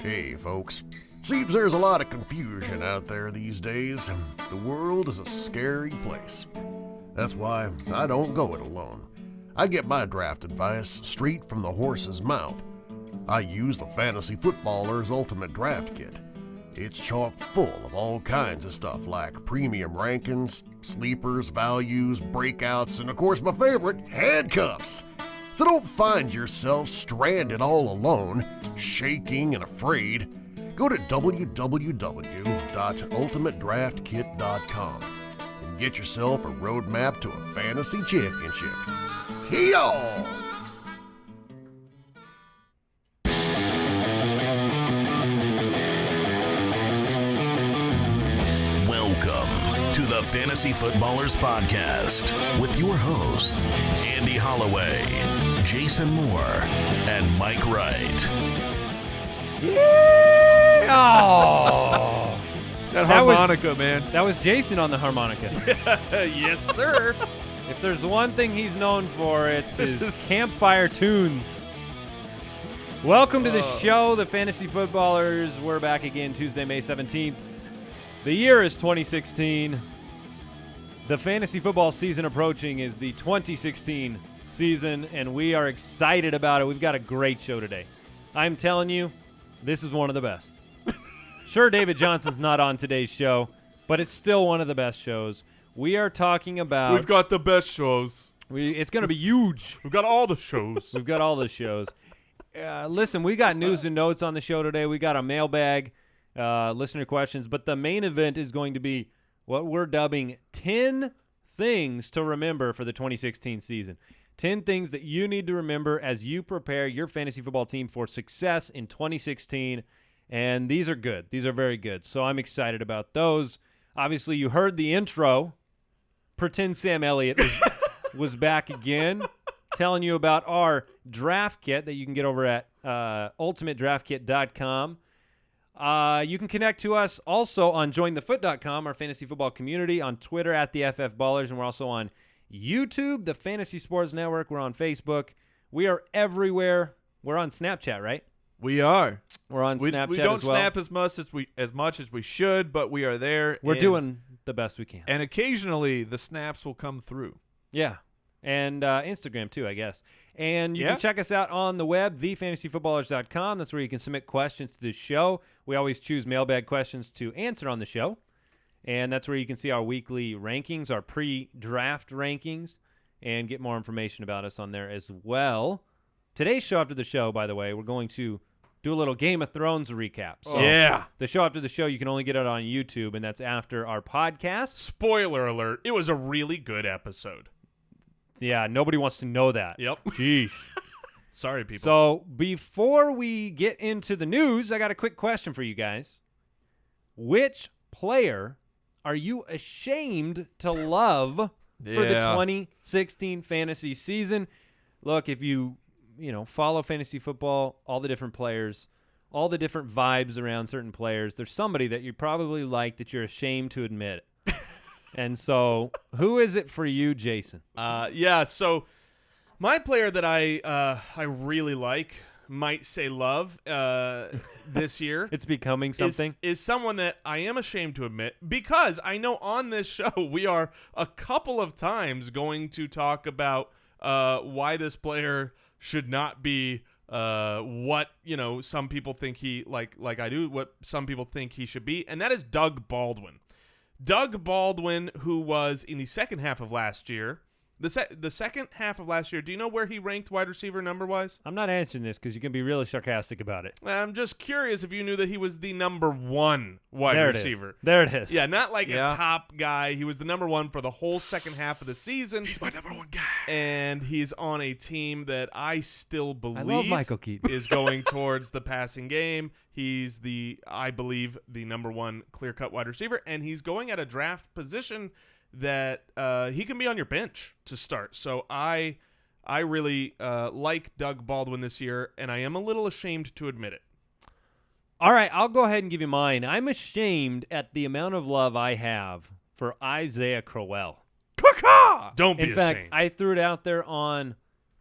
Hey, folks. Seems there's a lot of confusion out there these days. The world is a scary place. That's why I don't go it alone. I get my draft advice straight from the horse's mouth. I use the Fantasy Footballer's Ultimate Draft Kit. It's chock full of all kinds of stuff like premium rankings, sleepers, values, breakouts, and of course my favorite, handcuffs. So don't find yourself stranded all alone, shaking and afraid. Go to www.ultimatedraftkit.com and get yourself a roadmap to a fantasy championship. Theo! Welcome to the Fantasy Footballers Podcast with your hosts, Andy Holloway, Jason Moore, and Mike Wright. Yeah! Oh. That harmonica, man. That was Jason on the harmonica. Yes, sir. If there's one thing he's known for, it's his campfire tunes. Welcome to the show, the Fantasy Footballers. We're back again Tuesday, May 17th. The year is 2016. The fantasy football season approaching is the 2016 season, and we are excited about it. We've got a great show today. I'm telling you, this is one of the best. Sure, David Johnson's not on today's show, but it's still one of the best shows. We are talking about... We've got the best shows. It's going to be huge. We've got all the shows. We've got all the shows. Listen, we got news and notes on the show today. We got a mailbag, listener questions, but the main event is going to be what we're dubbing 10 things to remember for the 2016 season. 10 things that you need to remember as you prepare your fantasy football team for success in 2016. And these are good. These are very good. So I'm excited about those. Obviously, you heard the intro. Pretend Sam Elliott was back again, telling you about our draft kit that you can get over at ultimatedraftkit.com. You can connect to us also on jointhefoot.com, our fantasy football community, on Twitter at the FF Ballers, and we're also on YouTube, the Fantasy Sports Network. We're on Facebook. We are everywhere. We're on Snapchat, right? We are. We're on Snapchat we don't as well. snap as much as we should, but we are there. We're doing the best we can. And occasionally the snaps will come through. Yeah. And Instagram too, I guess. And you can check us out on the web, thefantasyfootballers.com. That's where you can submit questions to the show. We always choose mailbag questions to answer on the show. And that's where you can see our weekly rankings, our pre-draft rankings, and get more information about us on there as well. Today's show after the show, by the way, we're going to do a little Game of Thrones recap. So the show after the show, you can only get it on YouTube, and that's after our podcast. Spoiler alert, it was a really good episode. Yeah, nobody wants to know that. Yep. Jeez. Sorry, people. So before we get into the news, I got a quick question for you guys. Which player are you ashamed to love for the 2016 fantasy season? Look, if you follow fantasy football, all the different players, all the different vibes around certain players, there's somebody that you probably like that you're ashamed to admit. And so who is it for you, Jason? So my player that I really like, might say love this year. It's becoming something. Is someone that I am ashamed to admit, because I know on this show we are a couple of times going to talk about why this player should not be what some people think he like I do, what some people think he should be, and that is Doug Baldwin. Doug Baldwin, who was in the second half of last year. The second half of last year, do you know where he ranked wide receiver number-wise? I'm not answering this because you can be really sarcastic about it. I'm just curious if you knew that he was the number one wide receiver. There it is. Yeah, not like a top guy. He was the number one for the whole second half of the season. He's my number one guy. And he's on a team that I still believe I love Michael Keaton. is going towards the passing game. He's I believe, the number one clear-cut wide receiver, and he's going at a draft position that he can be on your bench to start. So I really like Doug Baldwin this year, and I am a little ashamed to admit it. All right, I'll go ahead and give you mine. I'm ashamed at the amount of love I have for Isaiah Crowell. Don't be ashamed. In fact, I threw it out there on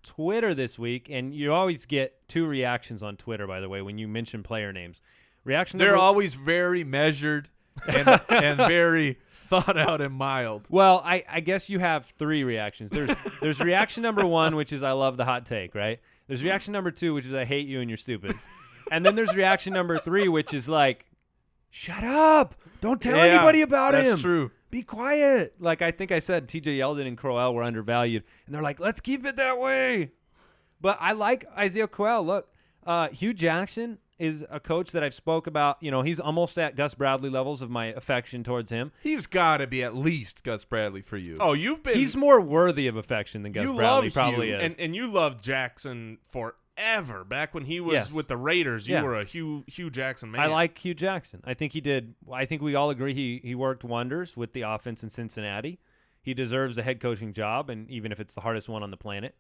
Twitter this week, and you always get two reactions on Twitter, by the way, when you mention player names. They're always very measured and very thought out and mild. Well, I guess you have three reactions. There's reaction number one, which is I love the hot take, right? There's reaction number two, which is I hate you and you're stupid. And then there's reaction number three, which is like, shut up. Don't tell anybody about him. That's true. Be quiet. Like I think I said TJ Yeldon and Crowell were undervalued. And they're like, let's keep it that way. But I like Isaiah Crowell. Look, Hue Jackson is a coach that I've spoke about. You know, he's almost at Gus Bradley levels of my affection towards him. He's got to be at least Gus Bradley for you. Oh, He's more worthy of affection than Gus Bradley probably is. And you loved Jackson forever. Back when he was with the Raiders, you were a Hue Jackson man. I like Hue Jackson. I think we all agree he worked wonders with the offense in Cincinnati. He deserves a head coaching job, and even if it's the hardest one on the planet.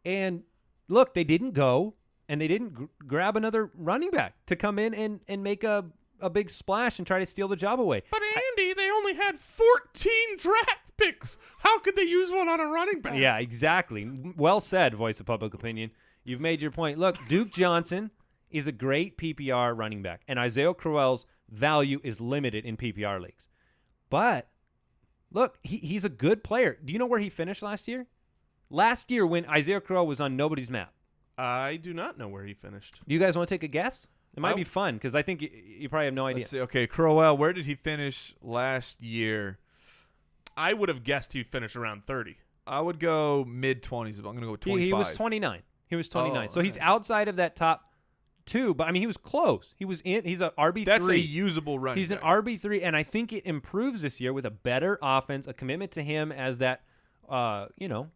And look, they didn't go and they didn't grab another running back to come in and make a big splash and try to steal the job away. But Andy, they only had 14 draft picks. How could they use one on a running back? Yeah, exactly. Well said, voice of public opinion. You've made your point. Look, Duke Johnson is a great PPR running back, and Isaiah Crowell's value is limited in PPR leagues. But look, he's a good player. Do you know where he finished last year? Last year when Isaiah Crowell was on nobody's map. I do not know where he finished. Do you guys want to take a guess? It might be fun because I think you probably have no idea. Let's see. Okay, Crowell, where did he finish last year? I would have guessed he'd finish around 30. I would go mid-20s. I'm going to go with 25. He was 29. He was 29. Oh, so he's outside of that top two, but I mean he was close. He's an RB3. That's a usable running He's back. an RB3, and I think it improves this year with a better offense, a commitment to him as that,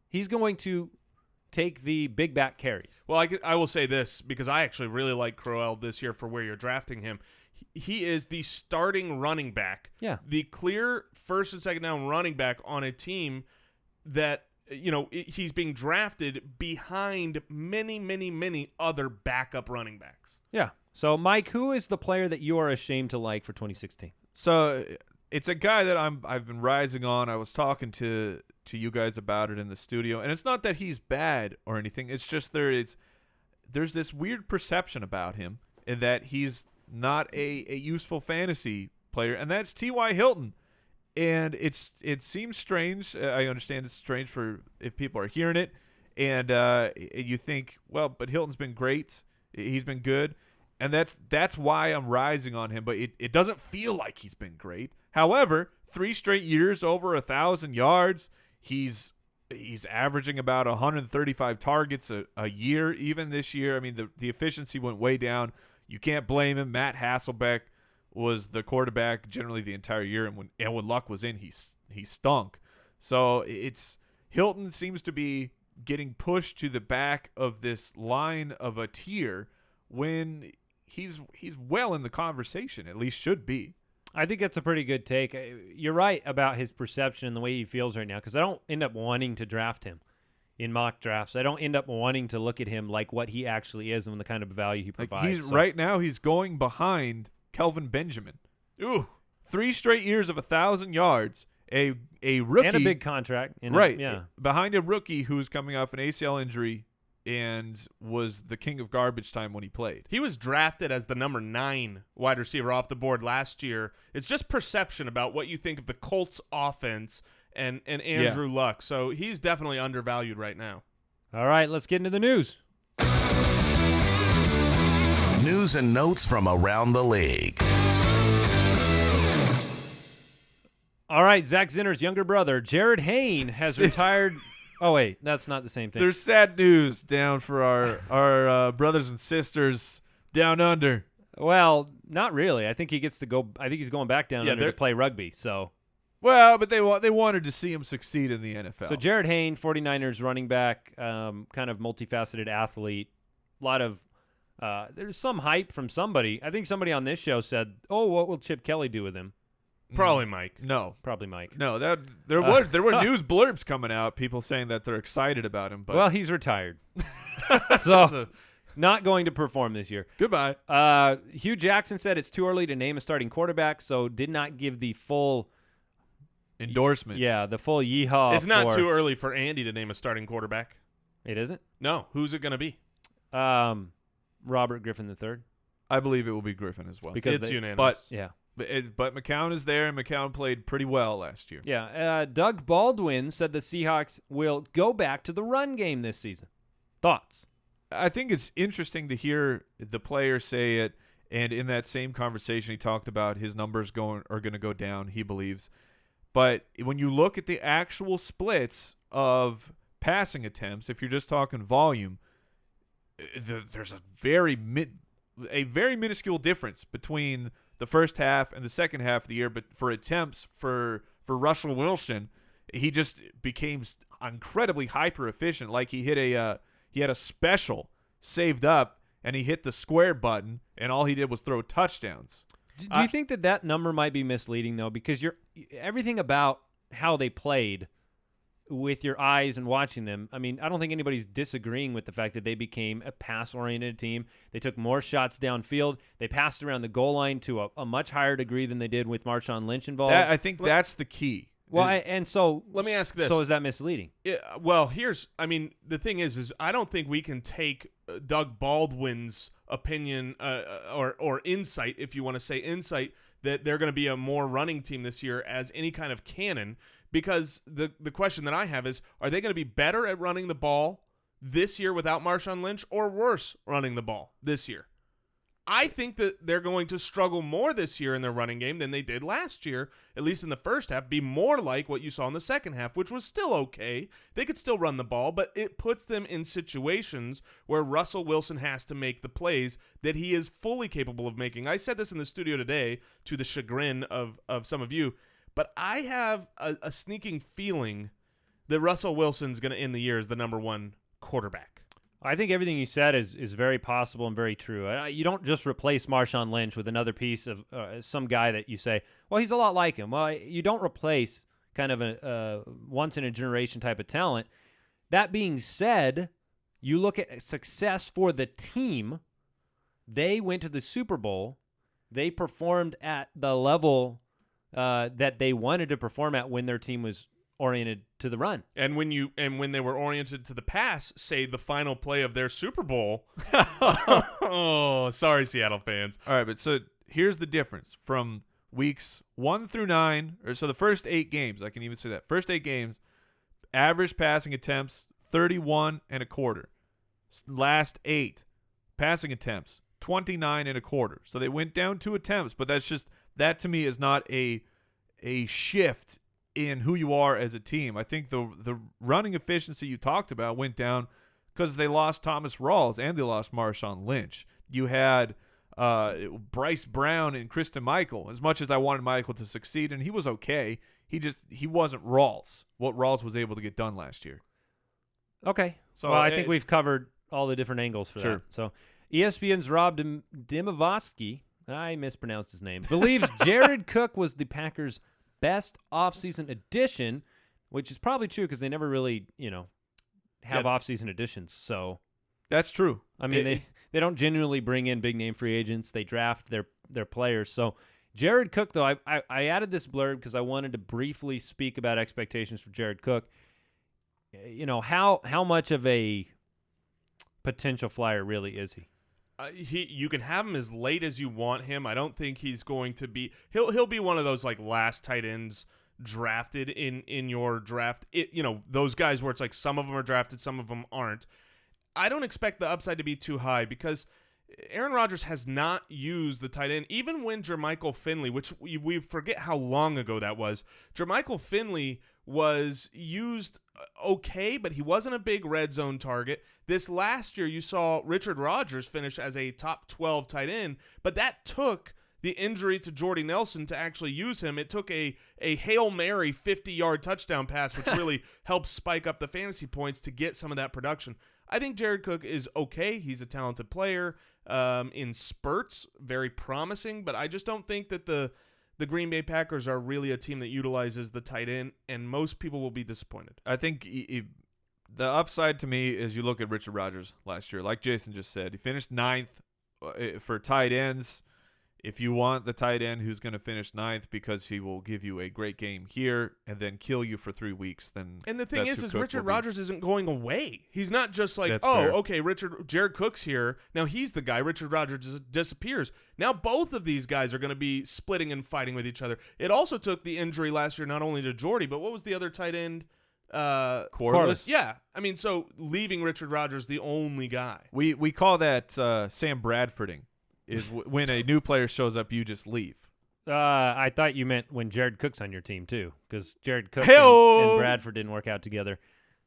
he's going to take the big back carries. Well, I will say this because I actually really like Crowell this year for where you're drafting him. He is the starting running back. Yeah. The clear first and second down running back on a team that, he's being drafted behind many, many, many other backup running backs. Yeah. So, Mike, who is the player that you are ashamed to like for 2016? So it's a guy that I've been rising on. I was talking to you guys about it in the studio, and it's not that he's bad or anything. It's just there's this weird perception about him in that he's not a useful fantasy player, and that's T.Y. Hilton. And it seems strange. I understand it's strange for if people are hearing it, and you think, well, but Hilton's been great. He's been good, and that's why I'm rising on him. But it doesn't feel like he's been great. However, 3 straight years over 1,000 yards. He's averaging about 135 targets a year. Even this year, I mean, the efficiency went way down. You can't blame him. Matt Hasselbeck was the quarterback generally the entire year, and when Luck was in, he stunk. So Hilton seems to be getting pushed to the back of this line of a tier when he's well in the conversation, at least should be. I think that's a pretty good take. You're right about his perception and the way he feels right now because I don't end up wanting to draft him in mock drafts. I don't end up wanting to look at him like what he actually is and the kind of value he provides. Right now he's going behind Kelvin Benjamin. Ooh. 3 straight years of 1,000 yards. A rookie. And a big contract. Right. Behind a rookie who's coming off an ACL injury and was the king of garbage time when he played. He was drafted as the number 9 wide receiver off the board last year. It's just perception about what you think of the Colts offense and Andrew Luck. So he's definitely undervalued right now. All right, let's get into the news. News and notes from around the league. All right, Zach Zinner's younger brother, Jared Hayne, has retired. Oh, wait, that's not the same thing. There's sad news down for our brothers and sisters down under. Well, not really. I think he gets to go. I think he's going back down under to play rugby. So, well, but they wanted to see him succeed in the NFL. So Jared Hayne, 49ers running back, kind of multifaceted athlete. A lot of there's some hype from somebody. I think somebody on this show said, "Oh, what will Chip Kelly do with him?" Probably Mike. No, probably Mike. No, there were news blurbs coming out, people saying that they're excited about him. But well, he's retired, so not going to perform this year. Goodbye. Hue Jackson said it's too early to name a starting quarterback, so did not give the full endorsement. Yeah, the full yeehaw. It's not too early for Andy to name a starting quarterback. It isn't? No. Who's it going to be? Robert Griffin III. I believe it will be Griffin as well. Because It's unanimous. Yeah. But McCown is there, and McCown played pretty well last year. Yeah. Doug Baldwin said the Seahawks will go back to the run game this season. Thoughts? I think it's interesting to hear the player say it, and in that same conversation, he talked about his numbers are going to go down, he believes. But when you look at the actual splits of passing attempts, if you're just talking volume, there's a very minuscule difference between the first half and the second half of the year. But for attempts for Russell Wilson, he just became incredibly hyper efficient. Like he had a special saved up, and he hit the square button, and all he did was throw touchdowns. Do you think that number might be misleading, though? Because everything about how they played with your eyes and watching them, I mean, I don't think anybody's disagreeing with the fact that they became a pass-oriented team. They took more shots downfield. They passed around the goal line to a much higher degree than they did with Marshawn Lynch involved. I think that's the key. Well, and so let me ask this. So is that misleading? Well, the thing is I don't think we can take Doug Baldwin's opinion or insight, if you want to say insight, that they're going to be a more running team this year as any kind of canon, because the question that I have is, are they going to be better at running the ball this year without Marshawn Lynch, or worse running the ball this year? I think that they're going to struggle more this year in their running game than they did last year, at least in the first half, be more like what you saw in the second half, which was still okay. They could still run the ball, but it puts them in situations where Russell Wilson has to make the plays that he is fully capable of making. I said this in the studio today to the chagrin of some of you, but I have a sneaking feeling that Russell Wilson's going to end the year as the number one quarterback. I think everything you said is very possible and very true. You don't just replace Marshawn Lynch with another piece of some guy that you say, well, he's a lot like him. Well, you don't replace kind of a once-in-a-generation type of talent. That being said, you look at success for the team. They went to the Super Bowl. They performed at the level that they wanted to perform at when their team was oriented to the run. And when they were oriented to the pass, say the final play of their Super Bowl. Oh, sorry, Seattle fans. All right, but so here's the difference from weeks 1 through 9, or so the first 8 games, I can even say that. First 8 games, average passing attempts 31 and a quarter. Last 8 passing attempts 29 and a quarter. So they went down 2 attempts, but that to me is not a shift in who you are as a team. I think the running efficiency you talked about went down because they lost Thomas Rawls and they lost Marshawn Lynch. You had Bryce Brown and Christian Michael. As much as I wanted Michael to succeed, and he was okay, he wasn't Rawls, what Rawls was able to get done last year. Okay. So I think we've covered all the different angles for that. So ESPN's Rob Dimavosky, I mispronounced his name, believes Jared Cook was the Packers' best offseason addition, which is probably true because they never really, have offseason additions. So that's true. I mean, they don't genuinely bring in big name free agents. They draft their players. So Jared Cook, though, I added this blurb because I wanted to briefly speak about expectations for Jared Cook. How much of a potential flyer really is he? You can have him as late as you want him. I don't think he's going to be. He'll be one of those like last tight ends drafted in your draft. Those guys where it's like some of them are drafted, some of them aren't. I don't expect the upside to be too high because Aaron Rodgers has not used the tight end, even when Jermichael Finley, which we forget how long ago that was. Jermichael Finley was used okay, but he wasn't a big red zone target. This last year, you saw Richard Rodgers finish as a top 12 tight end, but that took the injury to Jordy Nelson to actually use him. It took a Hail Mary 50-yard touchdown pass, which really helped spike up the fantasy points to get some of that production. I think Jared Cook is okay. He's a talented player in spurts, very promising, but I just don't think that the Green Bay Packers are really a team that utilizes the tight end, and most people will be disappointed. I think the upside to me is you look at Richard Rodgers last year. Like Jason just said, he finished 9th for tight ends If you want the tight end who's going to finish 9th because he will give you a great game here and then kill you for 3 weeks, then and the thing that's is who Cook Richard will be. Rodgers isn't going away. He's not just like, That's oh, fair. okay, Jared Cook's here. Now he's the guy. Richard Rodgers just disappears. Now both of these guys are going to be splitting and fighting with each other. It also took the injury last year not only to Jordy, but what was the other tight end? Corliss? Yeah. I mean, so leaving Richard Rodgers the only guy. We call that Sam Bradfording. Is when a new player shows up, you just leave. I thought you meant when Jared Cook's on your team too, because Jared Cook Hey-o! and Bradford didn't work out together.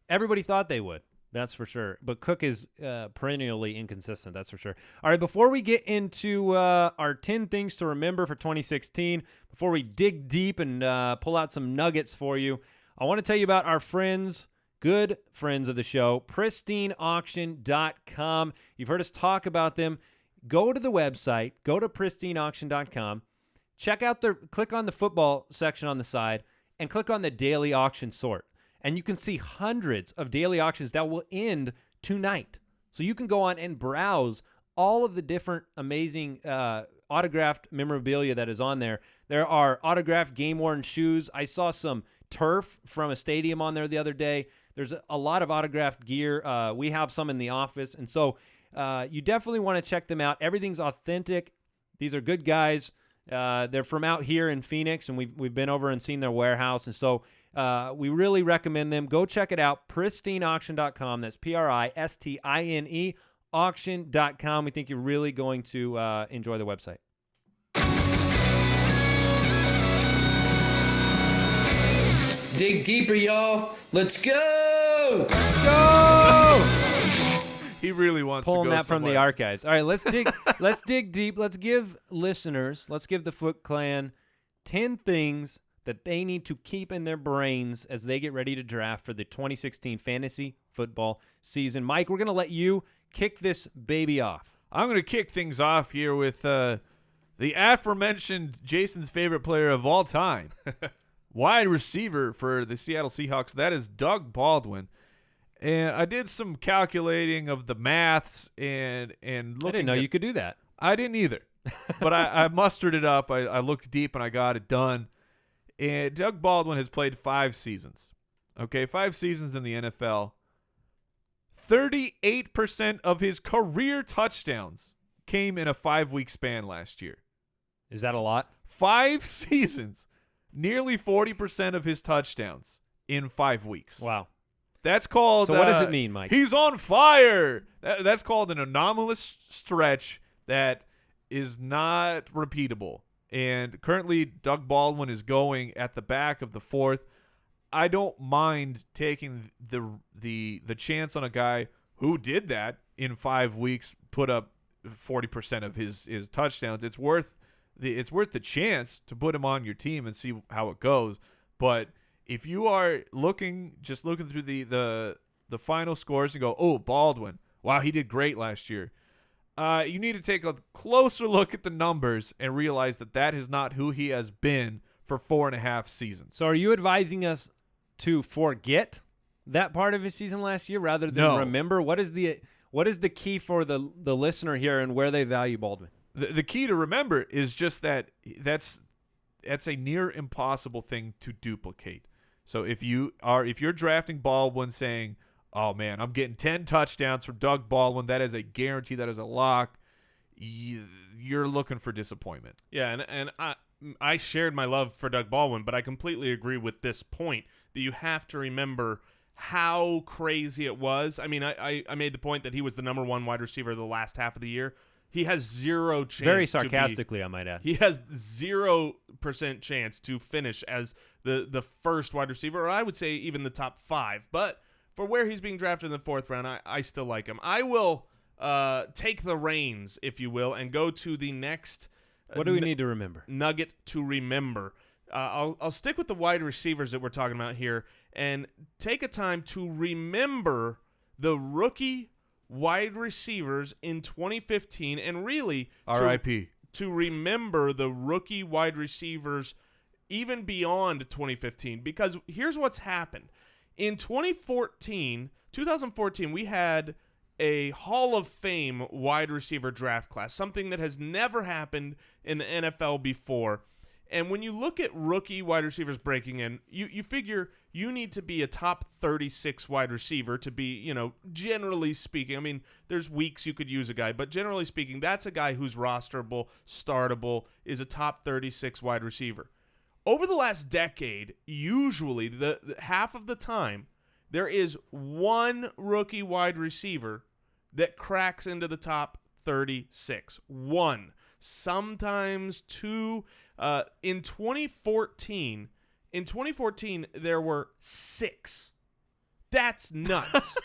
Everybody thought they would, that's for sure. But Cook is perennially inconsistent, that's for sure. All right, before we get into our 10 things to remember for 2016, before we dig deep and pull out some nuggets for you, I want to tell you about our friends, good friends of the show, pristineauction.com. You've heard us talk about them. Go to the website, go to pristineauction.com, click on the football section on the side, and click on the daily auction sort. And you can see hundreds of daily auctions that will end tonight. So you can go on and browse all of the different amazing autographed memorabilia that is on there. There are autographed game-worn shoes. I saw some turf from a stadium on there the other day. There's a lot of autographed gear. We have some in the office. And so you definitely want to check them out. Everything's authentic. These are good guys. They're from out here in Phoenix, and we've been over and seen their warehouse. And so we really recommend them. Go check it out, pristineauction.com. That's Pristine auction.com. We think you're really going to enjoy the website. Dig deeper, y'all. Let's go! Let's go! He really wants Pulling to go that from the somewhere. archives. All right, let's dig. Let's dig deep. Let's give the Foot Clan 10 things that they need to keep in their brains as they get ready to draft for the 2016 fantasy football season. Mike, we're going to let you kick this baby off. I'm going to kick things off here with the aforementioned Jason's favorite player of all time, wide receiver for the Seattle Seahawks. That is Doug Baldwin. And I did some calculating of the maths and looking. I didn't know you could do that. I didn't either, but I mustered it up. I looked deep and I got it done. And Doug Baldwin has played 5 seasons. Okay, 5 seasons in the NFL. 38% of his career touchdowns came in a 5-week span last year. Is that a lot? 5 seasons. Nearly 40% of his touchdowns in 5 weeks. Wow. That's called. So what does it mean, Mike? He's on fire. That's called an anomalous stretch that is not repeatable. And currently, Doug Baldwin is going at the back of the 4th. I don't mind taking the chance on a guy who did that in 5 weeks, put up 40% of his touchdowns. It's worth the chance to put him on your team and see how it goes. But if you are looking through the final scores and go, oh, Baldwin, wow, he did great last year. You need to take a closer look at the numbers and realize that is not who he has been for 4.5 seasons. So are you advising us to forget that part of his season last year rather than remember? What is the key for the listener here and where they value Baldwin? The key to remember is just that's a near impossible thing to duplicate. So if you're drafting Baldwin saying, oh man, I'm getting 10 touchdowns from Doug Baldwin, that is a guarantee, that is a lock, you're looking for disappointment. Yeah, and I shared my love for Doug Baldwin, but I completely agree with this point that you have to remember how crazy it was. I mean, I made the point that he was the number 1 wide receiver the last half of the year. He has 0 chance. Very sarcastically, I might add. He has 0% chance to finish as the first wide receiver, or I would say even the top 5. But for where he's being drafted in the 4th round, I still like him. I will take the reins, if you will, and go to the next. What do we need to remember? Nugget to remember. I'll stick with the wide receivers that we're talking about here and take a time to remember the rookie wide receivers in 2015 and really R.I.P. to remember the rookie wide receivers even beyond 2015, because here's what's happened. In 2014, we had a Hall of Fame wide receiver draft class, something that has never happened in the NFL before. And when you look at rookie wide receivers breaking in, you figure you need to be a top 36 wide receiver to be, generally speaking. I mean, there's weeks you could use a guy, but generally speaking, that's a guy who's rosterable, startable, is a top 36 wide receiver. Over the last decade, usually the half of the time, there is one rookie wide receiver that cracks into the top 36. One. Sometimes two. In 2014, there were 6. That's nuts.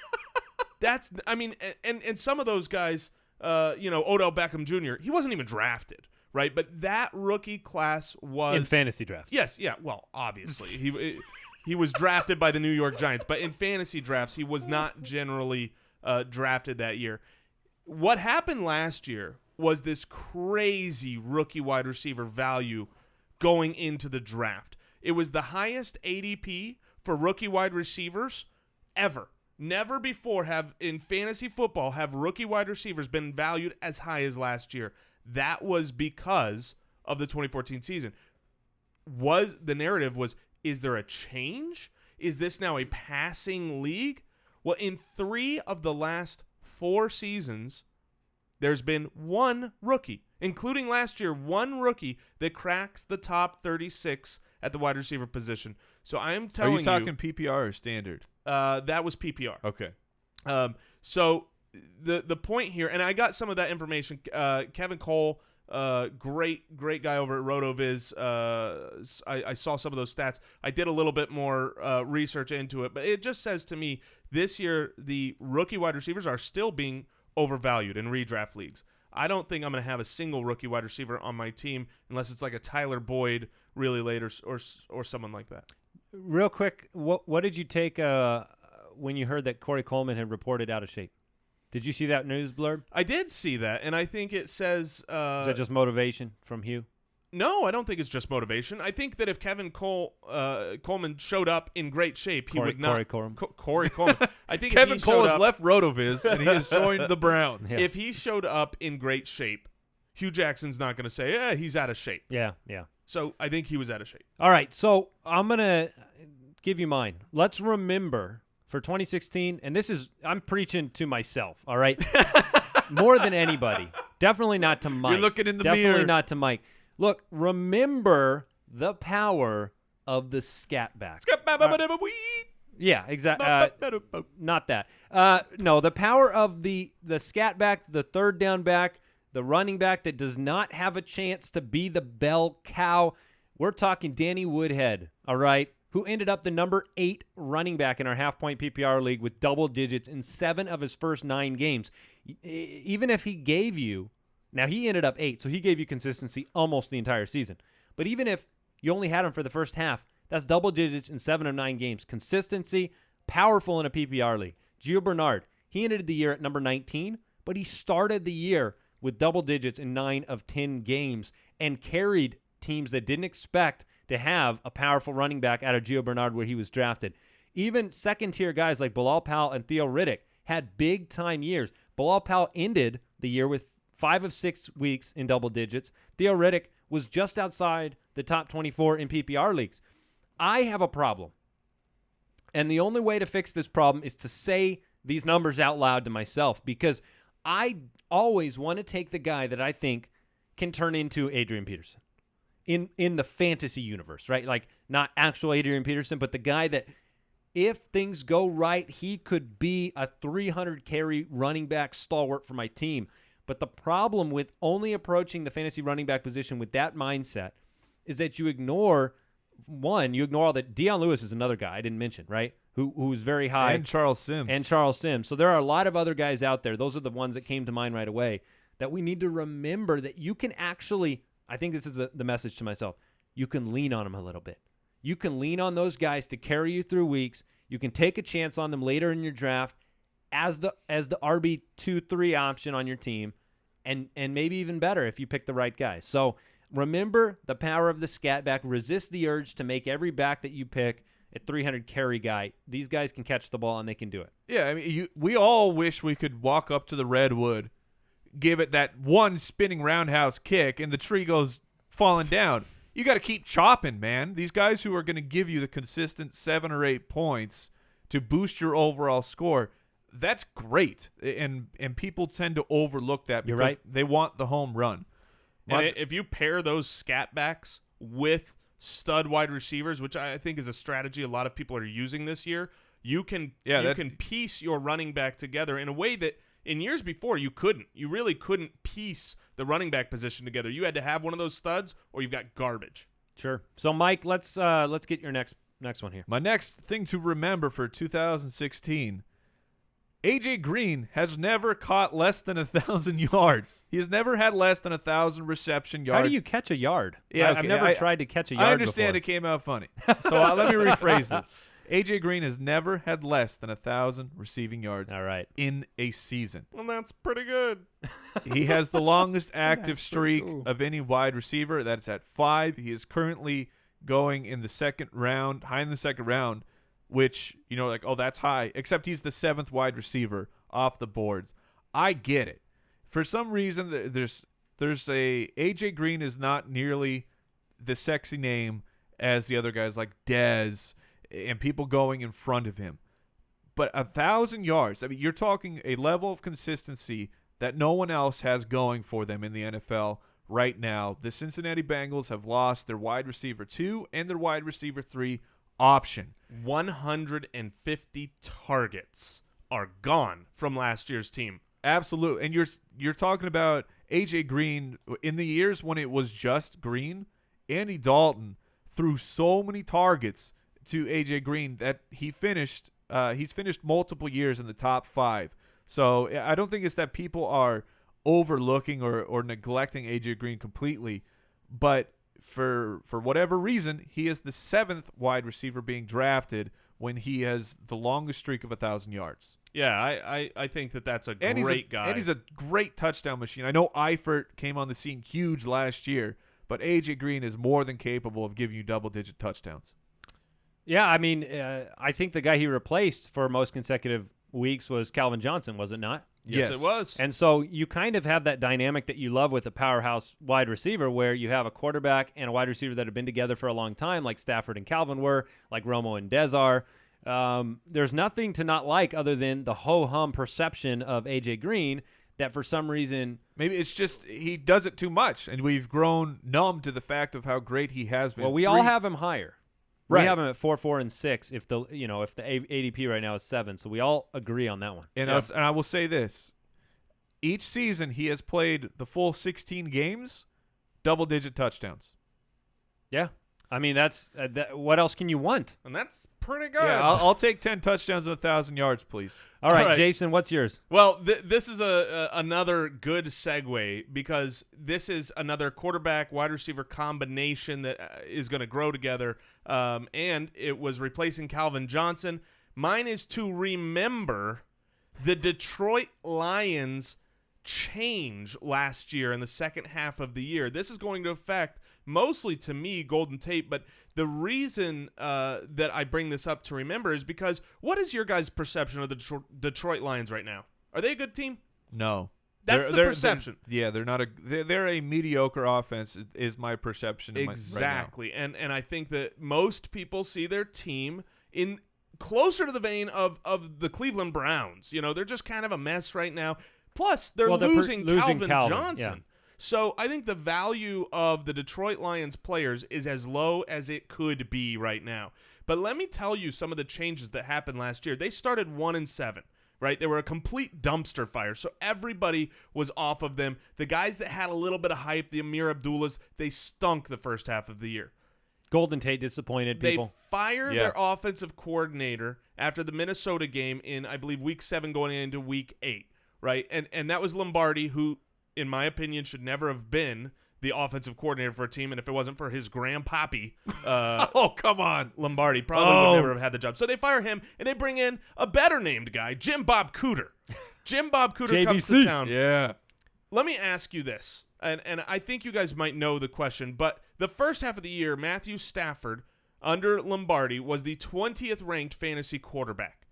And some of those guys, Odell Beckham Jr., he wasn't even drafted, right? But that rookie class was in fantasy drafts. Yes, yeah. Well, obviously he was drafted by the New York Giants, but in fantasy drafts, he was not generally drafted that year. What happened last year was this crazy rookie wide receiver value going into the draft. It was the highest ADP for rookie wide receivers ever. Never before in fantasy football have rookie wide receivers been valued as high as last year. That was because of the 2014 season. The narrative was, is there a change? Is this now a passing league? Well, in 3 of the last 4 seasons, there's been one rookie, including last year, one rookie that cracks the top 36 at the wide receiver position. So I am telling you. Are you talking PPR or standard? That was PPR. Okay. So the point here, and I got some of that information. Kevin Cole, great guy over at RotoViz. I saw some of those stats. I did a little bit more research into it, but it just says to me this year the rookie wide receivers are still being overvalued in redraft leagues. I don't think I'm going to have a single rookie wide receiver on my team unless it's like a Tyler Boyd really late or someone like that. Real quick, what did you take when you heard that Corey Coleman had reported out of shape? Did you see that news blurb? I did see that, and I think it says... is that just motivation from Hue? No, I don't think it's just motivation. I think that if Kevin Coleman showed up in great shape, he would not... Corey Coleman. I think Kevin Cole has left RotoViz, and he has joined the Browns. Yeah. If he showed up in great shape, Hue Jackson's not going to say, he's out of shape. Yeah. So I think he was out of shape. All right, so I'm going to give you mine. Let's remember for 2016, and I'm preaching to myself, all right? More than anybody. Definitely not to Mike. You're looking in the Definitely mirror. not to Mike. Look, remember the power of the scatback. Yeah, exactly. Not that. No, the power of the scatback, the third down back, the running back that does not have a chance to be the bell cow. We're talking Danny Woodhead, all right, who ended up the number 8 running back in our half-point PPR league with double digits in 7 of his first 9 games. Even if he gave you, now he ended up 8, so he gave you consistency almost the entire season. But even if you only had him for the first half, that's double digits in 7 of 9 games. Consistency, powerful in a PPR league. Gio Bernard, he ended the year at number 19, but he started the year with double digits in 9 of 10 games and carried teams that didn't expect to have a powerful running back out of Gio Bernard where he was drafted. Even second-tier guys like Bilal Powell and Theo Riddick had big-time years. Bilal Powell ended the year with 5 of 6 weeks in double digits. Theo Riddick was just outside the top 24 in PPR leagues. I have a problem, and the only way to fix this problem is to say these numbers out loud to myself, because I always want to take the guy that I think can turn into Adrian Peterson in the fantasy universe, right? Like not actual Adrian Peterson, but the guy that if things go right, he could be a 300 carry running back stalwart for my team. But the problem with only approaching the fantasy running back position with that mindset is that you ignore all that. Deion Lewis is another guy I didn't mention, right? Who's very high. And Charles Sims. So there are a lot of other guys out there. Those are the ones that came to mind right away that we need to remember that you can actually, I think this is the message to myself, you can lean on them a little bit. You can lean on those guys to carry you through weeks. You can take a chance on them later in your draft as the RB 2-3 option on your team, and maybe even better if you pick the right guy. So remember the power of the scat back. Resist the urge to make every back that you pick at 300 carry guy. These guys can catch the ball and they can do it. Yeah, I mean, we all wish we could walk up to the redwood, give it that one spinning roundhouse kick, and the tree goes falling down. You got to keep chopping, man. These guys who are going to give you the consistent 7 or 8 points to boost your overall score, that's great. And people tend to overlook that because right. they want the home run. And if you pair those scatbacks with stud wide receivers, which I think is a strategy a lot of people are using this year, you can piece your running back together in a way that in years before you couldn't. You really couldn't piece the running back position together. You had to have one of those studs or you've got garbage. Sure. So Mike, let's get your next one here. My next thing to remember for 2016, AJ Green has never caught less than 1,000 yards. He has never had less than 1,000 reception yards. How do you catch a yard? Yeah, I've never tried to catch a yard I understand before. it came out funny. So let me rephrase this. AJ Green has never had less than 1,000 receiving yards All right. in a season. Well, that's pretty good. He has the longest active streak of any wide receiver. That's at 5. He is currently going in the second round, high in the second round, which, like, oh, that's high, except he's the 7th wide receiver off the boards. I get it. For some reason, there's a AJ Green is not nearly the sexy name as the other guys like Dez and people going in front of him. But 1,000 yards, I mean, you're talking a level of consistency that no one else has going for them in the NFL right now. The Cincinnati Bengals have lost their wide receiver 2 and their wide receiver 3 option. 150 targets are gone from last year's team. Absolutely. And you're talking about AJ Green in the years when it was just Green. Andy Dalton threw so many targets to AJ Green that he's finished multiple years in the top 5. So I don't think it's that people are overlooking or neglecting AJ Green completely, but for whatever reason, he is the 7th wide receiver being drafted when he has the longest streak of 1,000 yards. Yeah, I think that's a great guy. And he's a great touchdown machine. I know Eifert came on the scene huge last year, but AJ Green is more than capable of giving you double-digit touchdowns. Yeah, I mean, I think the guy he replaced for most consecutive weeks was Calvin Johnson, was it not? Yes, it was. And so you kind of have that dynamic that you love with a powerhouse wide receiver where you have a quarterback and a wide receiver that have been together for a long time, like Stafford and Calvin were, like Romo and Dez are. There's nothing to not like other than the ho-hum perception of A.J. Green that for some reason – maybe it's just he does it too much, and we've grown numb to the fact of how great he has been. Well, we all have him higher. Right. We have him at 4, 4, and 6. If the ADP right now is 7, so we all agree on that one. And I will say this: each season he has played the full 16 games, double-digit touchdowns. Yeah, I mean that's what else can you want? And that's pretty good. Yeah, I'll take 10 touchdowns and 1,000 yards, please. All right, All right. Jason, what's yours? Well, this is another good segue because this is another quarterback wide receiver combination that is going to grow together, and it was replacing Calvin Johnson. Mine is to remember the Detroit Lions change last year in the second half of the year. This is going to affect mostly to me Golden Tate, but the reason that I bring this up to remember is because what is your guys' perception of the Detroit Lions right now? Are they a good team? No. That's the perception. They're not they're a mediocre offense is my perception. Exactly. Right now. And I think that most people see their team in closer to the vein of the Cleveland Browns. They're just kind of a mess right now. Plus, they're losing Calvin Johnson. Yeah. So I think the value of the Detroit Lions players is as low as it could be right now. But let me tell you some of the changes that happened last year. They started 1-7, right? They were a complete dumpster fire. So everybody was off of them. The guys that had a little bit of hype, the Amir Abdullahs, they stunk the first half of the year. Golden Tate disappointed people. They fired their offensive coordinator after the Minnesota game in, I believe, week 7 going into week 8, right? And that was Lombardi, who, in my opinion, should never have been the offensive coordinator for a team. And if it wasn't for his grandpappy, oh, come on, Lombardi probably would never have had the job. So they fire him, and they bring in a better named guy, Jim Bob Cooter. Jim Bob Cooter comes to town. Yeah. Let me ask you this, and I think you guys might know the question, but the first half of the year, Matthew Stafford under Lombardi was the 20th ranked fantasy quarterback.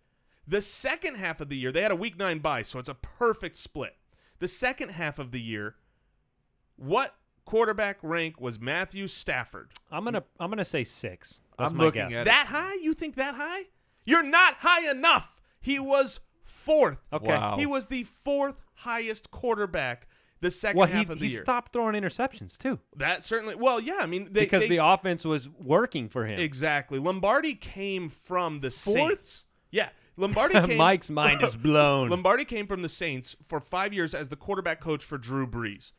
The second half of the year, they had a week 9 bye, so it's a perfect split. The second half of the year, what quarterback rank was Matthew Stafford? I'm gonna say 6. That's I'm my looking guess. at That high? You think that high? You're not high enough. He was 4th. Okay. Wow. He was the 4th highest quarterback the second Well, half of the he year. stopped throwing interceptions too That certainly. Well, yeah. I mean, because the offense was working for him. exactly. Lombardi came from the Saints. Yeah, Lombardi came. Mike's mind is blown. Lombardi came from the Saints for 5 years as the quarterback coach for Drew Brees.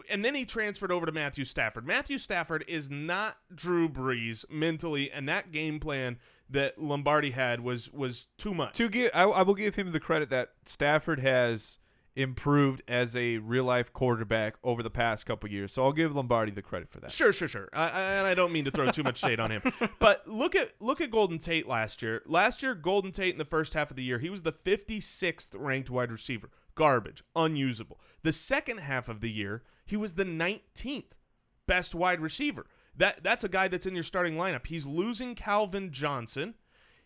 And then he transferred over to Matthew Stafford. Matthew Stafford is not Drew Brees mentally, and that game plan that Lombardi had was too much. I will give him the credit that Stafford has improved as a real-life quarterback over the past couple years. So I'll give Lombardi the credit for that. Sure. And I don't mean to throw too much shade on him. But look at Golden Tate last year. Last year, Golden Tate in the first half of the year, he was the 56th ranked wide receiver. Garbage. Unusable. The second half of the year, he was the 19th best wide receiver. That's a guy that's in your starting lineup. He's losing Calvin Johnson.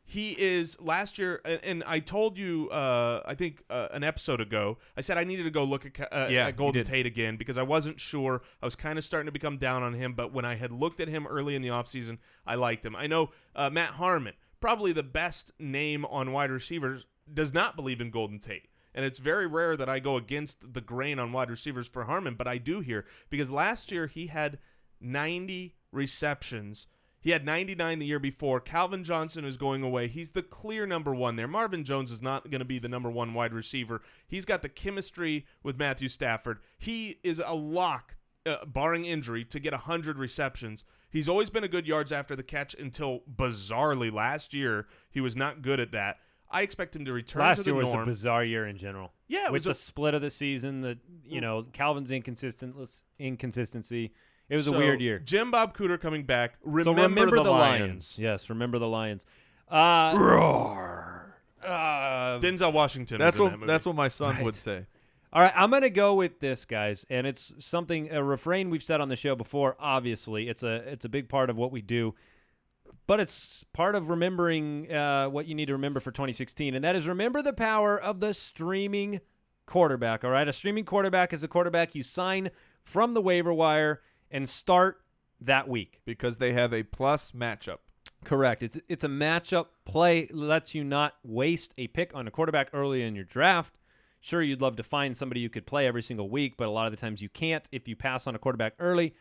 He is last year, and I told you, I think an episode ago, I said I needed to go look at Golden Tate again because I wasn't sure. I was kind of starting to become down on him, but when I had looked at him early in the offseason, I liked him. I know Matt Harmon, probably the best name on wide receivers, does not believe in Golden Tate. And it's very rare that I go against the grain on wide receivers for Harmon, but I do here because last year he had 90 receptions. He had 99 the year before. Calvin Johnson is going away. He's the clear number 1 there. Marvin Jones is not going to be the number 1 wide receiver. He's got the chemistry with Matthew Stafford. He is a lock, barring injury, to get 100 receptions. He's always been a good yards after the catch until, bizarrely, last year he was not good at that. I expect him to return to the norm. Last year was a bizarre year in general. Yeah, with the split of the season, Calvin's inconsistency. It was a weird year. Jim Bob Cooter coming back. Remember the Lions. Yes, remember the Lions. Roar. Denzel Washington. That's was in that movie. what my son would say. All right, I'm gonna go with this, guys, and it's a refrain we've said on the show before. Obviously, it's a big part of what we do. But it's part of remembering what you need to remember for 2016, and that is remember the power of the streaming quarterback, all right? A streaming quarterback is a quarterback you sign from the waiver wire and start that week. Because they have a plus matchup. Correct. It's a matchup play, lets you not waste a pick on a quarterback early in your draft. Sure, you'd love to find somebody you could play every single week, but a lot of the times you can't if you pass on a quarterback early.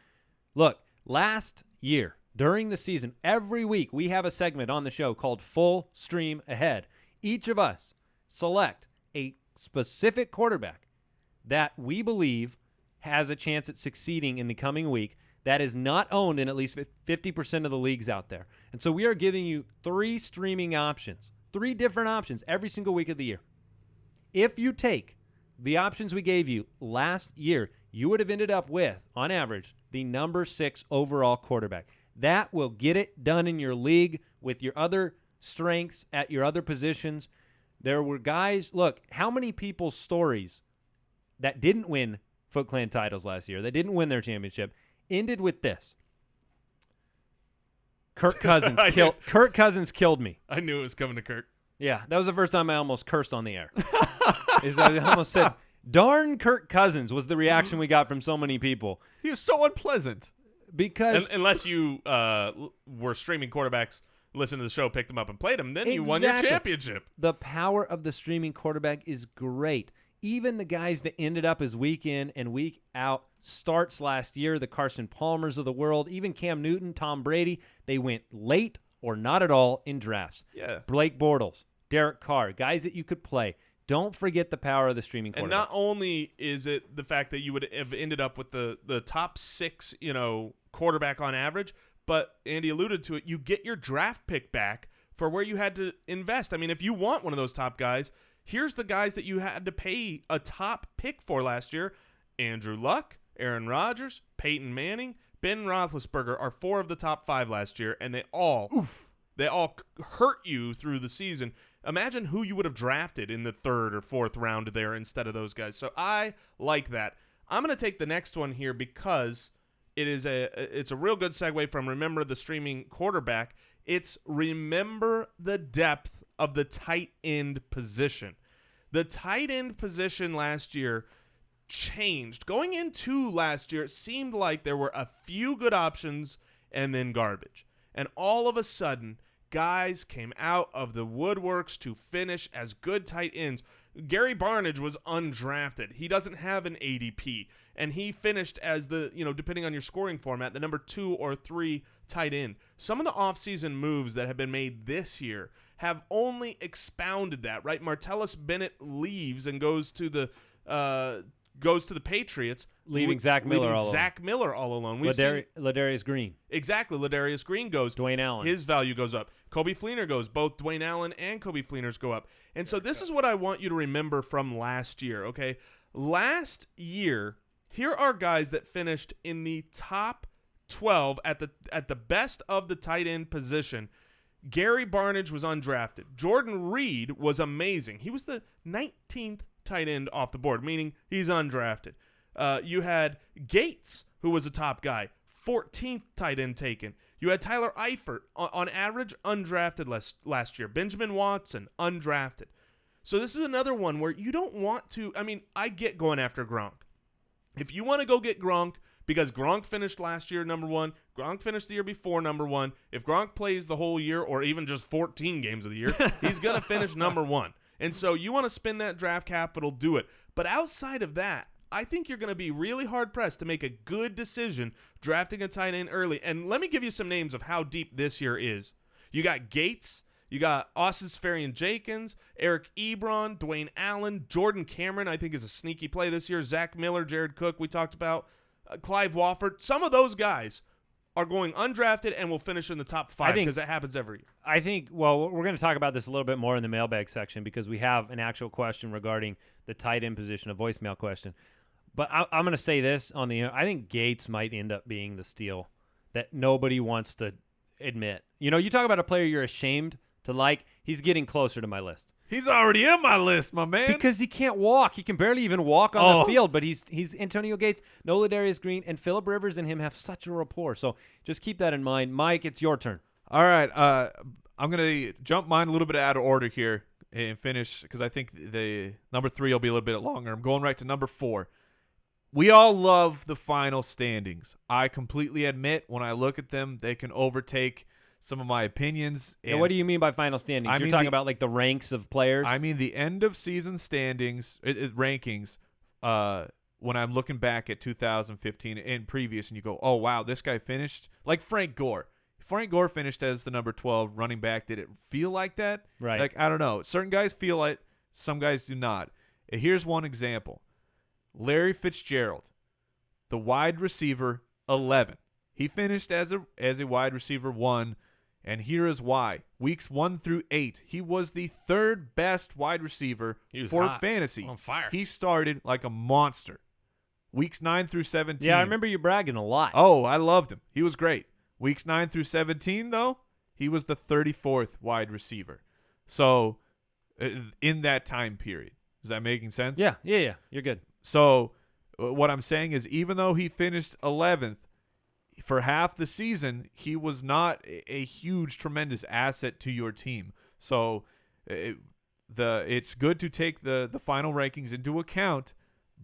Look, last year, during the season, every week we have a segment on the show called Full Stream Ahead. Each of us select a specific quarterback that we believe has a chance at succeeding in the coming week that is not owned in at least 50% of the leagues out there. And so we are giving you 3 streaming options, 3 different options every single week of the year. If you take the options we gave you last year, you would have ended up with, on average, the number 6 overall quarterback. That will get it done in your league with your other strengths at your other positions. There were guys, look, how many people's stories that didn't win Foot Clan titles last year, that didn't win their championship, ended with this. Kirk Cousins killed me. I knew it was coming to Kirk. Yeah, that was the first time I almost cursed on the air. I almost said, darn Kirk Cousins was the reaction we got from so many people. He was so unpleasant. Because unless you were streaming quarterbacks, listened to the show, picked them up and played them, then you won your championship. The power of the streaming quarterback is great. Even the guys that ended up as week in and week out starts last year, the Carson Palmers of the world, even Cam Newton, Tom Brady, they went late or not at all in drafts. Yeah. Blake Bortles, Derek Carr, guys that you could play. Don't forget the power of the streaming quarterback. And not only is it the fact that you would have ended up with the top 6, quarterback on average, but Andy alluded to it, you get your draft pick back for where you had to invest. I mean, if you want one of those top guys, here's the guys that you had to pay a top pick for last year. Andrew Luck, Aaron Rodgers, Peyton Manning, Ben Roethlisberger are 4 of the top 5 last year, and they all hurt you through the season. Imagine who you would have drafted in the 3rd or 4th round there instead of those guys. So I like that. I'm going to take the next one here because it's a real good segue from remember the streaming quarterback. It's remember the depth of the tight end position. The tight end position last year changed. Going into last year, it seemed like there were a few good options and then garbage. And all of a sudden, guys came out of the woodworks to finish as good tight ends. Gary Barnidge was undrafted. He doesn't have an ADP. And he finished as the, depending on your scoring format, the number 2 or 3 tight end. Some of the offseason moves that have been made this year have only expounded that, right? Martellus Bennett leaves and goes to the Patriots, leaving Zach Miller all alone. Ladarius Green. Exactly. Ladarius Green goes. Dwayne Allen. His value goes up. Kobe Fleener goes. Both Dwayne Allen and Kobe Fleener's go up. And so this is what I want you to remember from last year, okay? Last year, here are guys that finished in the top 12 at the best of the tight end position. Gary Barnidge was undrafted. Jordan Reed was amazing. He was the 19th tight end off the board, meaning he's undrafted. You had Gates, who was a top guy, 14th tight end taken. You had Tyler Eifert, on average, undrafted last year. Benjamin Watson, undrafted. So this is another one where you don't want to – I get going after Gronk. If you want to go get Gronk because Gronk finished last year number 1, Gronk finished the year before number 1, if Gronk plays the whole year or even just 14 games of the year, he's going to finish number 1. And so you want to spend that draft capital, do it. But outside of that, I think you're going to be really hard-pressed to make a good decision drafting a tight end early. And let me give you some names of how deep this year is. You got Gates. You got Austin Seferian-Jenkins, Eric Ebron, Dwayne Allen, Jordan Cameron, I think is a sneaky play this year. Zach Miller, Jared Cook, we talked about. Clive Wofford. Some of those guys are going undrafted and will finish in the top 5 because that happens every year. I think, well, we're going to talk about this a little bit more in the mailbag section because we have an actual question regarding the tight end position, a voicemail question. But I'm going to say this I think Gates might end up being the steal that nobody wants to admit. You talk about a player you're ashamed to like, he's getting closer to my list. He's already in my list, my man. Because he can't walk. He can barely even walk on the field, but he's Antonio Gates, no Ladarius Green, and Phillip Rivers and him have such a rapport. So just keep that in mind. Mike, it's your turn. All right. I'm going to jump mine a little bit out of order here and finish because I think the number 3 will be a little bit longer. I'm going right to number 4. We all love the final standings. I completely admit when I look at them, they can overtake some of my opinions. And what do you mean by final standings? You're talking about like the ranks of players? I mean the end of season standings, rankings, when I'm looking back at 2015 and previous and you go, oh, wow, this guy finished. Like Frank Gore. Frank Gore finished as the number 12 running back. Did it feel like that? Right. Like, I don't know. Certain guys feel it. Some guys do not. Here's one example. Larry Fitzgerald, the wide receiver 11. He finished as a wide receiver 1, and here is why. Weeks 1 through 8, he was the 3rd best wide receiver for fantasy. On fire. He started like a monster. Weeks 9 through 17. Yeah, I remember you bragging a lot. Oh, I loved him. He was great. Weeks 9 through 17, though, he was the 34th wide receiver. So, in that time period. Is that making sense? Yeah. You're good. So, what I'm saying is even though he finished 11th, for half the season, he was not a huge, tremendous asset to your team. So, it's good to take the final rankings into account,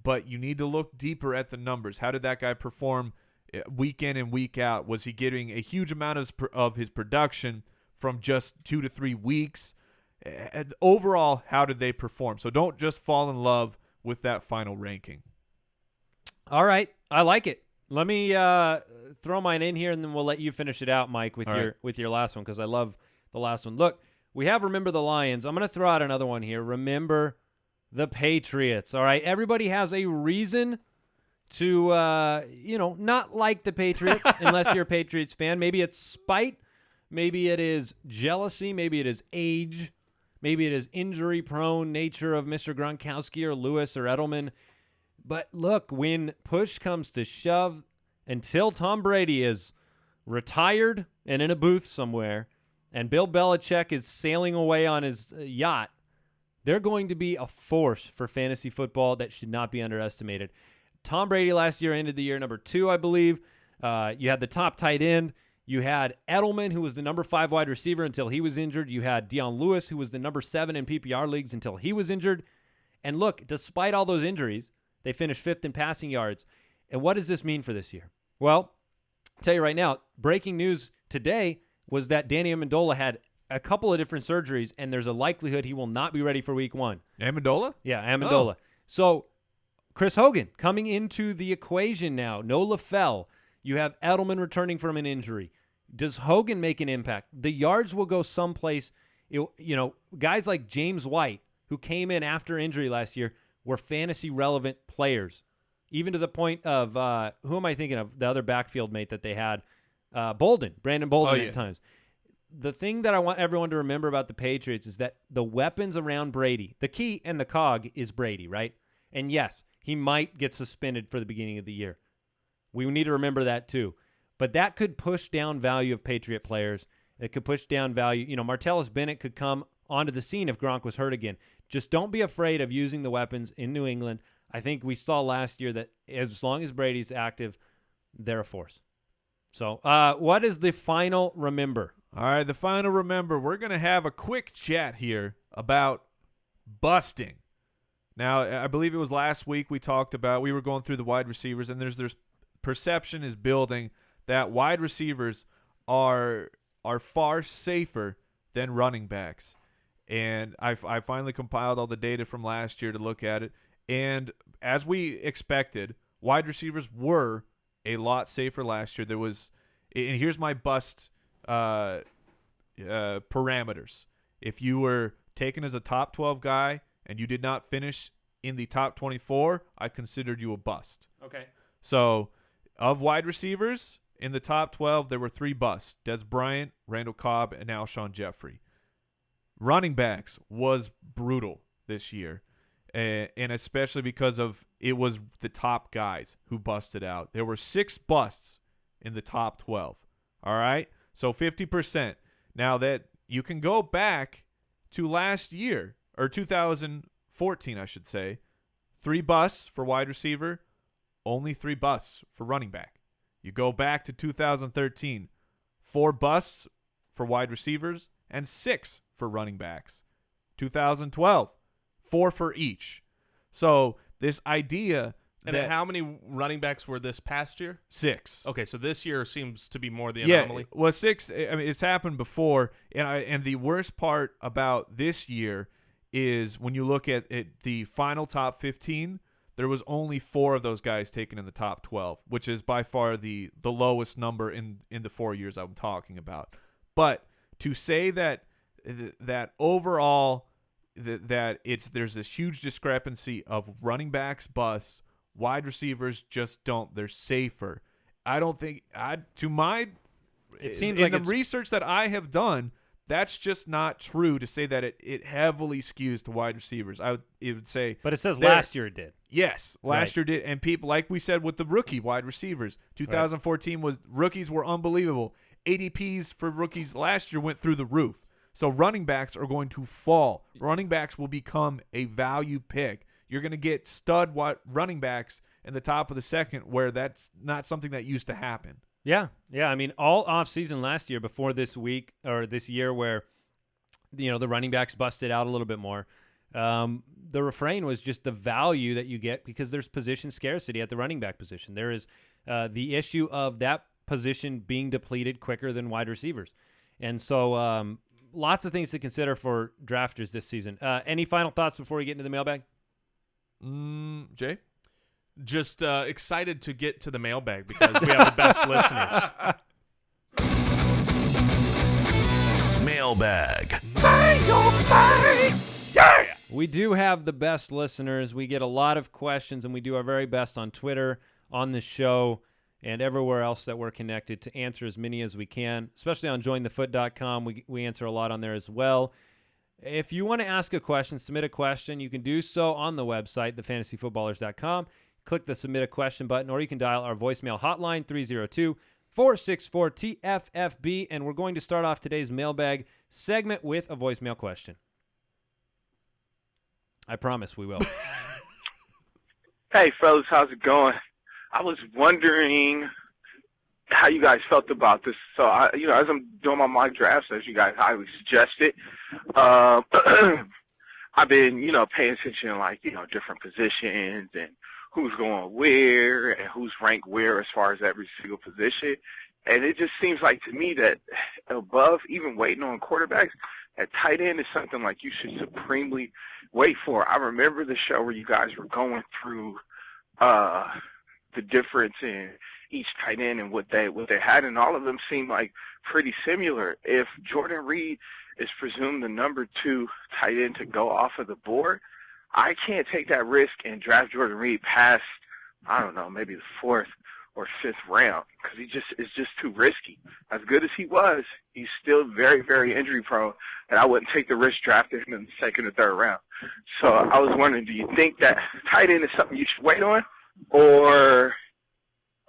but you need to look deeper at the numbers. How did that guy perform week in and week out? Was he getting a huge amount of his production from just 2 to 3 weeks? And overall, how did they perform? So don't just fall in love with that final ranking. All right. I like it. Let me throw mine in here, and then we'll let you finish it out, Mike, with your last one, because I love the last one. Look, we have Remember the Lions. I'm going to throw out another one here. Remember the Patriots. All right. Everybody has a reason to, not like the Patriots unless you're a Patriots fan. Maybe it's spite. Maybe it is jealousy. Maybe it is age. Maybe it is injury-prone nature of Mr. Gronkowski or Lewis or Edelman. But look, when push comes to shove, until Tom Brady is retired and in a booth somewhere, and Bill Belichick is sailing away on his yacht, they're going to be a force for fantasy football that should not be underestimated. Tom Brady last year ended the year number 2, I believe. You had the top tight end. You had Edelman, who was the number 5 wide receiver until he was injured. You had Dion Lewis, who was the number 7 in PPR leagues until he was injured. And look, despite all those injuries, they finished 5th in passing yards. And what does this mean for this year? Well, I'll tell you right now, breaking news today was that Danny Amendola had a couple of different surgeries, and there's a likelihood he will not be ready for week 1. Amendola? Yeah, Amendola. So Chris Hogan coming into the equation now. No LaFell. You have Edelman returning from an injury. Does Hogan make an impact? The yards will go someplace. Guys like James White, who came in after injury last year, were fantasy relevant players, even to the point of who am I thinking of? The other backfield mate that they had, Brandon Bolden at times. The thing that I want everyone to remember about the Patriots is that the weapons around Brady, the key and the cog is Brady, right? And yes, he might get suspended for the beginning of the year. We need to remember that too. But that could push down value of Patriot players. It could push down value. Martellus Bennett could come onto the scene if Gronk was hurt again. Just don't be afraid of using the weapons in New England. I think we saw last year that as long as Brady's active, they're a force. So what is the final remember? All right, the final remember. We're going to have a quick chat here about busting. Now, I believe it was last week we were going through the wide receivers, and there's perception is building that wide receivers are far safer than running backs. And I finally compiled all the data from last year to look at it. And as we expected, wide receivers were a lot safer last year. And here's my bust parameters. If you were taken as a top 12 guy and you did not finish in the top 24, I considered you a bust. Okay. So of wide receivers in the top 12, there were 3 busts: Des Bryant, Randall Cobb, and Alshon Jeffrey. Running backs was brutal this year, and especially because of it was the top guys who busted out. There were 6 busts in the top 12. All right, so 50%. Now that you can go back to last year, or 2014, I should say, 3 busts for wide receiver, only 3 busts for running back. You go back to 2013, 4 busts for wide receivers and 6 for running backs. 2012, 4 for each. So this idea and that how many running backs were this past year? 6. Okay, so this year seems to be more the anomaly. Yeah, well, 6. I mean, it's happened before, and the worst part about this year is when you look at it, the final top 15. There was only 4 of those guys taken in the top 12, which is by far the lowest number in the 4 years I'm talking about. But to say that overall that there's this huge discrepancy of running backs busts, wide receivers just don't. They're safer. I don't think it seems like the research that I have done, that's just not true to say that it heavily skews to wide receivers. It would say. But it says last year it did. Yes, last year did. And people, like we said with the rookie wide receivers, 2014 rookies were unbelievable. ADPs for rookies last year went through the roof. So running backs are going to fall. Running backs will become a value pick. You're going to get stud running backs in the top of the second, where that's not something that used to happen. Yeah. I mean, all offseason last year before this week or this year where, the running backs busted out a little bit more, the refrain was just the value that you get because there's position scarcity at the running back position. There is the issue of that position being depleted quicker than wide receivers. And so lots of things to consider for drafters this season. Any final thoughts before we get into the mailbag? Jay? Just excited to get to the mailbag because we have the best listeners. Mailbag. Yeah! We do have the best listeners. We get a lot of questions, and we do our very best on Twitter, on the show, and everywhere else that we're connected to answer as many as we can, especially on jointhefoot.com. We answer a lot on there as well. If you want to ask a question, submit a question, you can do so on the website, thefantasyfootballers.com. Click the submit a question button, or you can dial our voicemail hotline, 302-464-TFFB, and we're going to start off today's mailbag segment with a voicemail question. I promise we will. Hey, fellas, how's it going? I was wondering how you guys felt about this. So, as I'm doing my mock drafts, as you guys highly suggested, I've been, paying attention to, different positions and who's going where and who's ranked where as far as every single position. And it just seems like to me that above even waiting on quarterbacks, at tight end is something like you should supremely wait for. I remember the show where you guys were going through the difference in each tight end and what they had, and all of them seemed like pretty similar. If Jordan Reed is presumed the number 2 tight end to go off of the board, I can't take that risk and draft Jordan Reed past, I don't know, maybe the 4th or 5th round, because it's just too risky. As good as he was, he's still very, very injury prone, and I wouldn't take the risk drafting him in the 2nd or 3rd round. So I was wondering, do you think that tight end is something you should wait on, or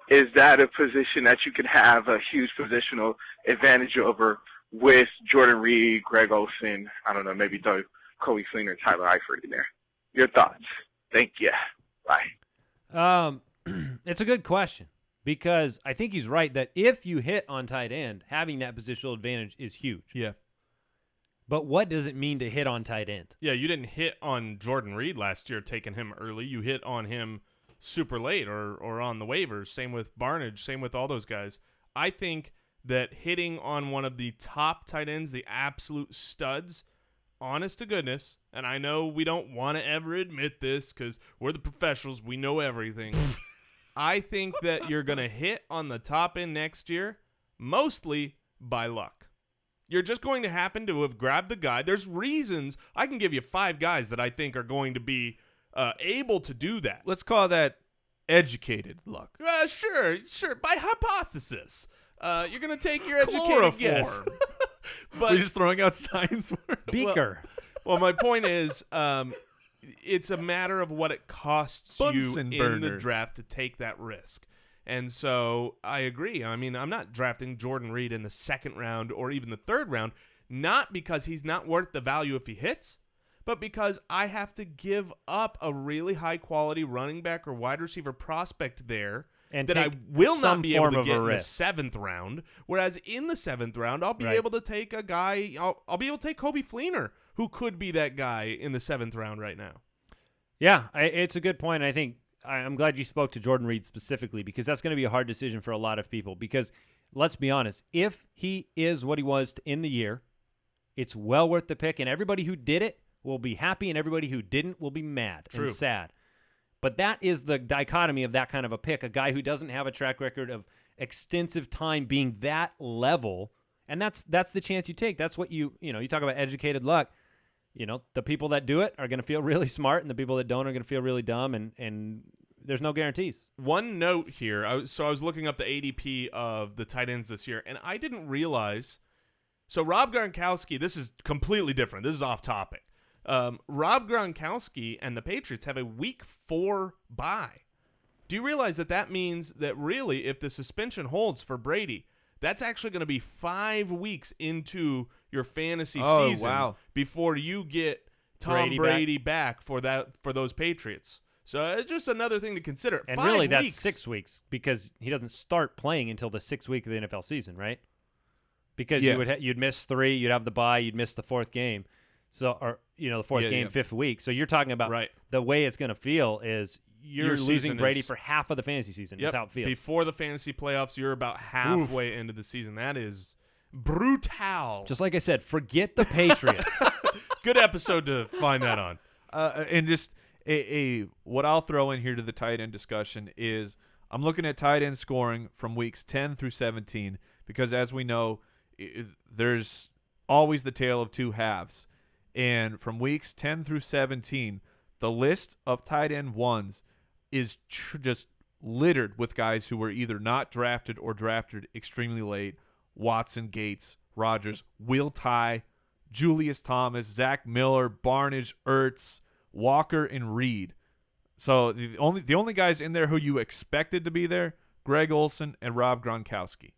is that a position that you can have a huge positional advantage over with Jordan Reed, Greg Olsen, I don't know, maybe throw Kobe Fleener, Tyler Eifert in there? Your thoughts? Thank you. Bye. It's a good question, because I think he's right that if you hit on tight end, having that positional advantage is huge. Yeah. But what does it mean to hit on tight end? Yeah, you didn't hit on Jordan Reed last year taking him early. You hit on him super late or on the waivers. Same with Barnidge, same with all those guys. I think that hitting on one of the top tight ends, the absolute studs, honest to goodness, and I know we don't want to ever admit this because we're the professionals, we know everything. I think that you're going to hit on the top end next year mostly by luck. You're just going to happen to have grabbed the guy. There's reasons. I can give you 5 guys that I think are going to be able to do that. Let's call that educated luck. Sure. By hypothesis. You're going to take your educated guess. But we're just throwing out science words. Beaker. Well, my point is, it's a matter of what it costs Bunsen you burner. in the draft to take that risk. And so I agree. I mean, I'm not drafting Jordan Reed in the 2nd round or even the 3rd round, not because he's not worth the value if he hits, but because I have to give up a really high-quality running back or wide receiver prospect there and that I will not be able to form of get a in the risk. 7th round. Whereas in the 7th round, I'll be Right. able to take a guy. I'll be able to take Kobe Fleener, who could be that guy in the 7th round right now. Yeah, it's a good point. I think I'm glad you spoke to Jordan Reed specifically, because that's going to be a hard decision for a lot of people. Because let's be honest, if he is what he was to end the year, it's well worth the pick, and everybody who did it will be happy, and everybody who didn't will be mad and sad. But that is the dichotomy of that kind of a pick, a guy who doesn't have a track record of extensive time being that level, and that's the chance you take. That's what you talk about educated luck. The people that do it are going to feel really smart, and the people that don't are going to feel really dumb, and there's no guarantees. One note here. I was looking up the ADP of the tight ends this year, and I didn't realize. So Rob Gronkowski, this is completely different. This is off topic. Rob Gronkowski and the Patriots have a week 4 bye. Do you realize that means that really, if the suspension holds for Brady, that's actually going to be 5 weeks into your fantasy season before you get Tom Brady back for those Patriots. So it's just another thing to consider. And 5 really, weeks. that's 6 weeks, because he doesn't start playing until the 6th week of the NFL season, right? Because you'd miss 3, you'd have the bye, you'd miss the 4th game. So, the 4th game, 5th week. So you're talking about the way it's going to feel is you're losing Brady for half of the fantasy season. Is how it feels. Before the fantasy playoffs, you're about halfway into the season. That is brutal. Just like I said, forget the Patriots. Good episode to find that on. And just what I'll throw in here to the tight end discussion is I'm looking at tight end scoring from weeks 10 through 17, because as we know, there's always the tale of 2 halves. And from weeks 10 through 17, the list of tight end ones is just littered with guys who were either not drafted or drafted extremely late. Watson, Gates, Rodgers, Will Tye, Julius Thomas, Zach Miller, Barnidge, Ertz, Walker, and Reed. So the only guys in there who you expected to be there, Greg Olsen and Rob Gronkowski.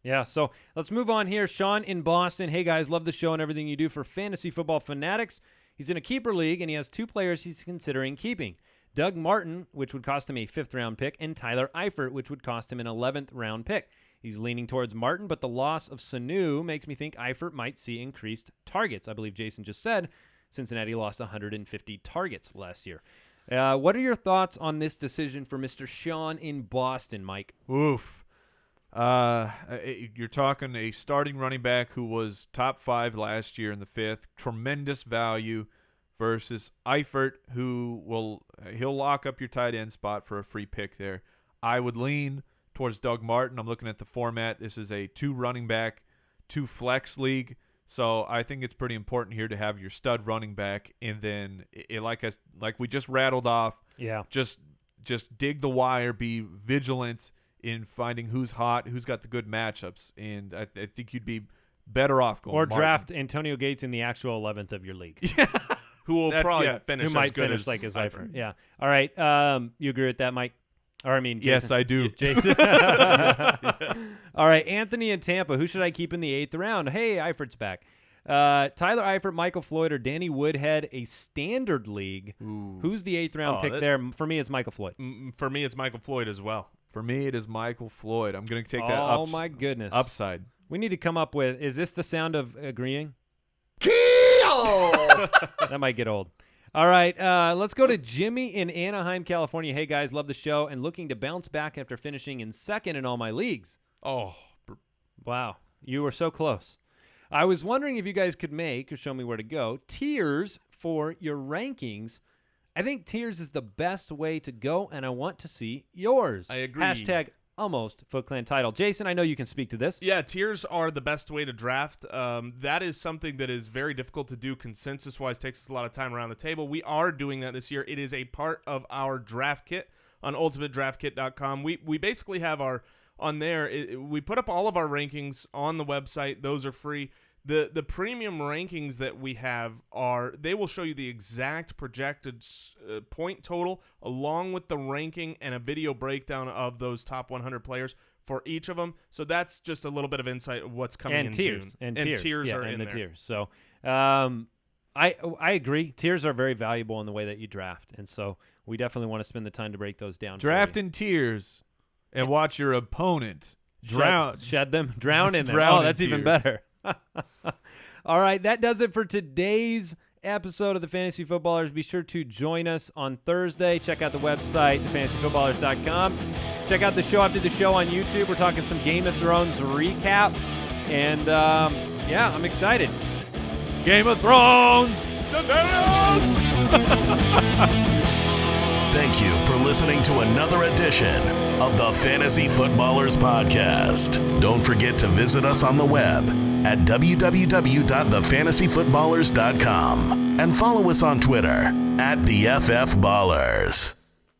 Yeah, so let's move on here. Sean in Boston. Hey, guys, love the show and everything you do for fantasy football fanatics. He's in a keeper league, and he has 2 players he's considering keeping. Doug Martin, which would cost him a 5th-round pick, and Tyler Eifert, which would cost him an 11th-round pick. He's leaning towards Martin, but the loss of Sanu makes me think Eifert might see increased targets. I believe Jason just said Cincinnati lost 150 targets last year. What are your thoughts on this decision for Mr. Sean in Boston, Mike? Oof. You're talking a starting running back who was top 5 last year in the 5th, tremendous value, versus Eifert, he'll lock up your tight end spot for a free pick there. I would lean towards Doug Martin. I'm looking at the format. This is a 2 running back, 2 flex league. So I think it's pretty important here to have your stud running back, and then like we just rattled off, just dig the wire, be vigilant in finding who's hot, who's got the good matchups, and I think you'd be better off going. Or Martin. draft Antonio Gates in the actual 11th of your league. Who will probably finish who might as good finish as like his Eifert. Yeah. All right. You agree with that, Mike? Or I mean, Jason. Yes, I do. Jason. Yes. All right, Anthony in Tampa. Who should I keep in the 8th round? Hey, Eifert's back. Tyler Eifert, Michael Floyd, or Danny Woodhead, a standard league. Ooh. Who's the 8th round pick there? For me, it's Michael Floyd. For me, it's Michael Floyd as well. For me, it is Michael Floyd. I'm going to take that Oh, my goodness. upside. We need to come up with, is this the sound of agreeing? That might get old. All right, let's go to Jimmy in Anaheim, California. Hey, guys, love the show and looking to bounce back after finishing in 2nd in all my leagues. Oh. Wow, you were so close. I was wondering if you guys could make, or show me where to go, tiers for your rankings. I think tiers is the best way to go, and I want to see yours. I agree. Hashtag almost FootClan title. Jason, I know you can speak to this. Yeah, tiers are the best way to draft. That is something that is very difficult to do consensus-wise. Takes us a lot of time around the table. We are doing that this year. It is a part of our draft kit on ultimatedraftkit.com. We basically have on there, we put up all of our rankings on the website. Those are free. The premium rankings that we have they will show you the exact projected point total along with the ranking and a video breakdown of those top 100 players for each of them. So that's just a little bit of insight of what's coming in June. And tiers are in the there. tiers. So I agree. Tiers are very valuable in the way that you draft, and so we definitely want to spend the time to break those down. Draft in tiers and watch your opponent drown in them. Drown Oh, in that's even tears. better. All right, that does it for today's episode of the Fantasy Footballers. Be sure to join us on Thursday. Check out the website, thefantasyfootballers.com. Check out the show after the show on YouTube. We're talking some Game of Thrones recap. And, I'm excited. Game of Thrones! Thank you for listening to another edition of the Fantasy Footballers Podcast. Don't forget to visit us on the web at www.thefantasyfootballers.com and follow us on Twitter @TheFFBallers.